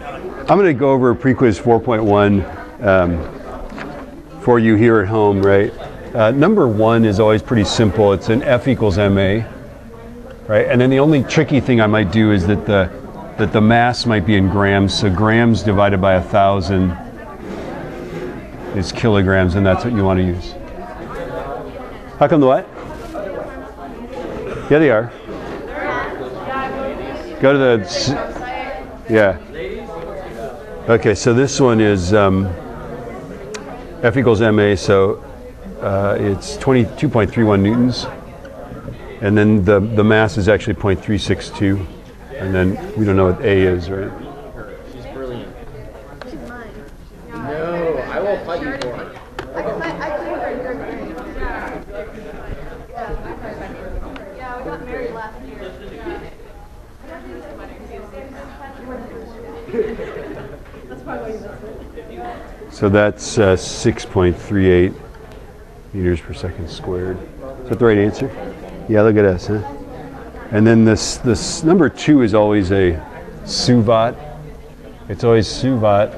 I'm going to go over PreQuiz 4.1 for you here at home, right? Number one is always pretty simple. It's an F equals MA, right? And then the only tricky thing I might do is that the mass might be in grams. So grams divided by 1,000 is kilograms, and that's what you want to use. How come the what? Yeah, they are. Go to the, yeah. Okay, so this one is F equals MA, so it's 22.31 newtons. And then the mass is actually 0.362. And then we don't know what A is, right? She's brilliant. She's mine. No, I will fight you for her. I can fight her. Yeah, we got married last year. That's probably why you missed it. So that's 6.38 meters per second squared. Is that the right answer? Yeah, look at us, huh? And then this number two is always a SUVAT. It's always SUVAT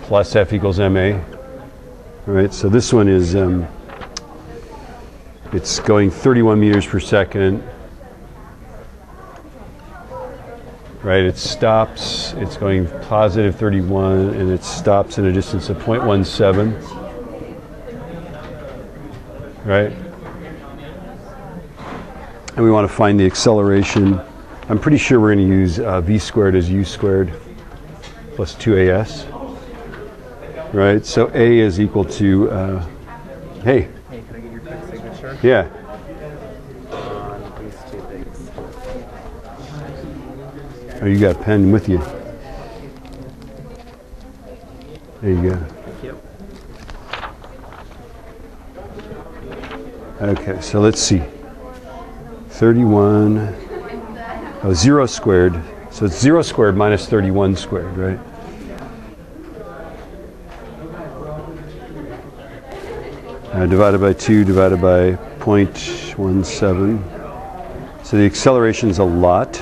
plus F equals MA. All right, so this one is, it's going 31 meters per second. Right, it stops, it's going positive 31, and it stops at a distance of 0.17. Right? And we want to find the acceleration. I'm pretty sure we're going to use v squared as u squared plus 2as. Right, so a is equal to, hey. Hey, can I get your quick signature? Yeah. On these two things. Oh, you got a pen with you. There you go. Thank you. Okay, so let's see. 31, 0 squared. So it's 0 squared minus 31 squared, right? Divided by 2, divided by 0.17. So the acceleration is a lot.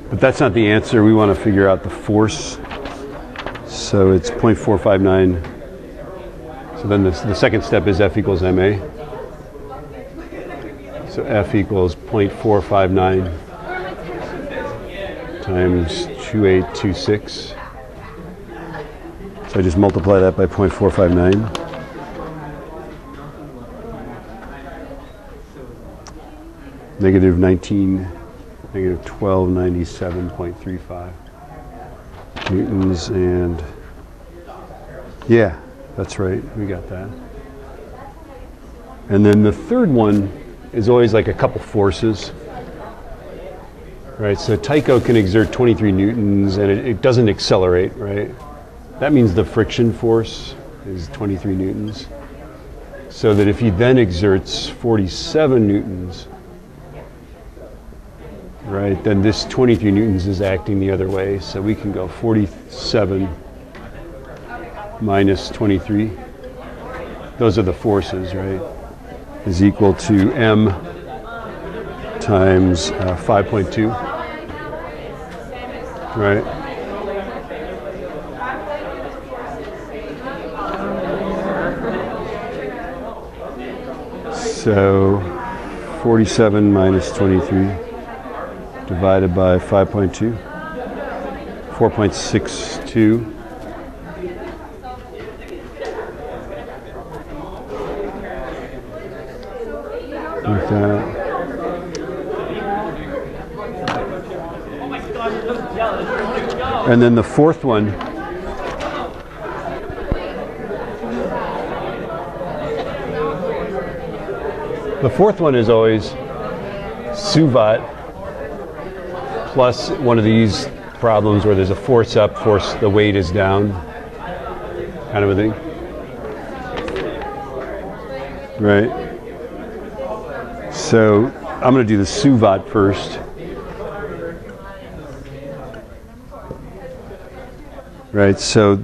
But that's not the answer. We want to figure out the force. So it's 0.459. So then the second step is F equals MA. So F equals 0.459 times 2826. So I just multiply that by 0.459. Negative 1297.35 newtons, and yeah, that's right, we got that. And then the third one is always like a couple forces, right? So Tycho can exert 23 newtons and it doesn't accelerate, right? That means the friction force is 23 newtons. So that if he then exerts 47 newtons, right, then this 23 newtons is acting the other way. So we can go 47 minus 23. Those are the forces, right? Is equal to m times 5.2, right? So 47 minus 23 divided by 5.2, 4.62. Like that. And then the fourth one, is always SUVAT plus one of these problems where there's a force up, the weight is down, kind of a thing. Right? So I'm going to do the SUVAT first. right? So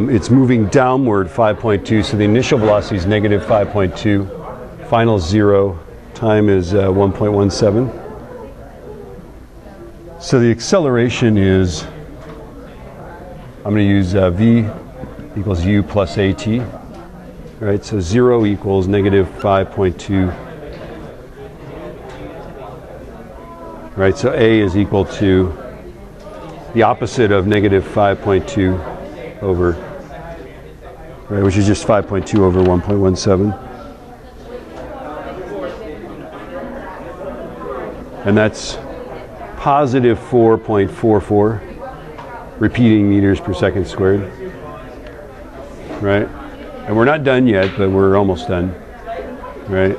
it's moving downward 5.2, so the initial velocity is negative 5.2, final 0, time is 1.17. So the acceleration is, I'm going to use v equals u plus at, right? So 0 equals negative 5.2, right? So a is equal to the opposite of negative 5.2 over, right, which is just 5.2 over 1.17. And that's positive 4.44 repeating meters per second squared, right? And we're not done yet, but we're almost done, right?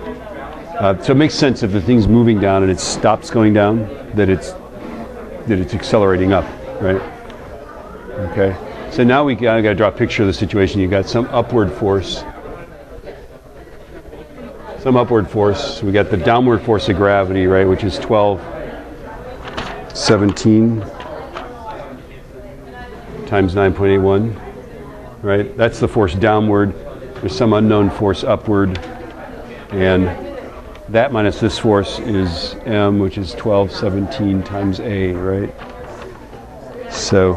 So it makes sense if the thing's moving down and it stops going down, that it's accelerating up, right? Okay. So now we got to draw a picture of the situation. You got some upward force. So we got the downward force of gravity, right, which is 1217 times 9.81, right? That's the force downward. There's some unknown force upward, and that minus this force is m, which is 1217 times a, right? So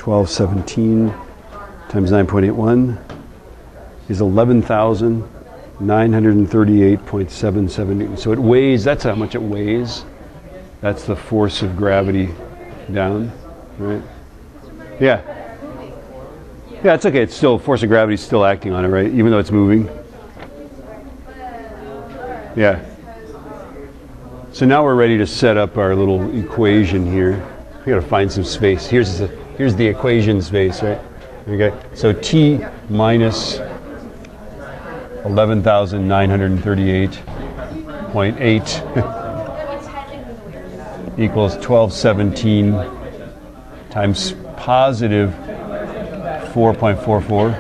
1217 times 9.81 is 11,938.77 newtons. So it weighs, that's how much it weighs. That's the force of gravity down, right? Yeah. Yeah, it's okay. It's still, force of gravity is still acting on it, right? Even though it's moving. Yeah. So now we're ready to set up our little equation here. We got to find some space. Here's the equation space, right? Okay. So t minus 11,938.8 equals 1217 times positive 4.44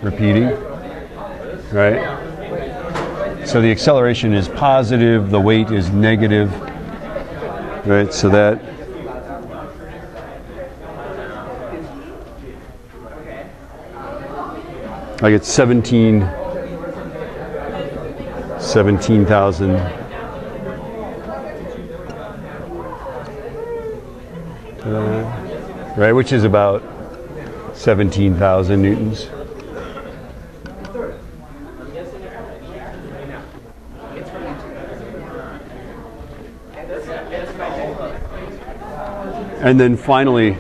repeating, right? So the acceleration is positive, the weight is negative, right? So that I get 17,000 right, which is about 17,000 newtons. And then finally,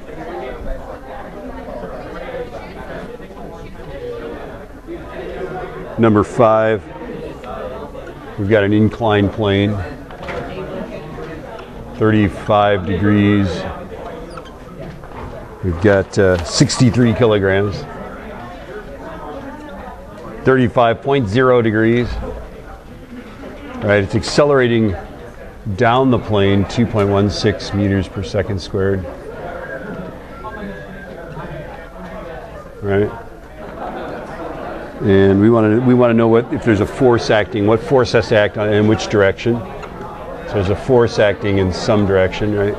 number 5, we've got an inclined plane, 35 degrees. We've got 63 kilograms, 35.0 degrees. All right, it's accelerating down the plane 2.16 meters per second squared. Right? And we want to know what, if there's a force acting, what force has to act on in which direction. So there's a force acting in some direction, right?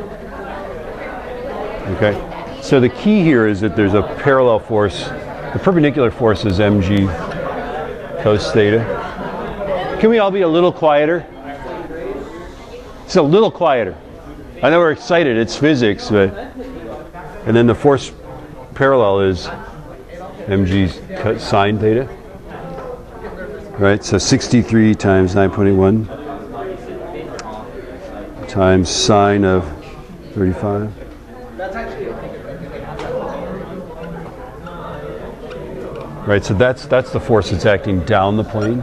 Okay. So the key here is that there's a parallel force. The perpendicular force is mg cos theta. Can we all be a little quieter? It's a little quieter. I know we're excited, it's physics, but, and then the force parallel is mg sine theta. Right, so 63 times 9.81 times sine of 35. Right, so that's the force that's acting down the plane.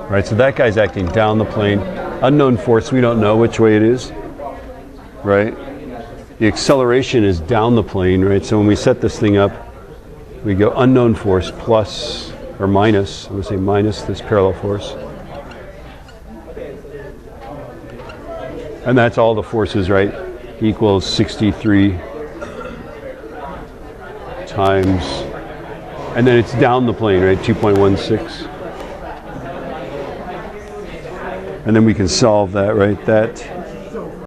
Right, so that guy's acting down the plane. Unknown force, we don't know which way it is. Right? The acceleration is down the plane, right? So when we set this thing up, we go unknown force plus or minus, I'm going to say minus this parallel force. And that's all the forces, right? Equals 63 times, and then it's down the plane, right? 2.16. And then we can solve that, right? That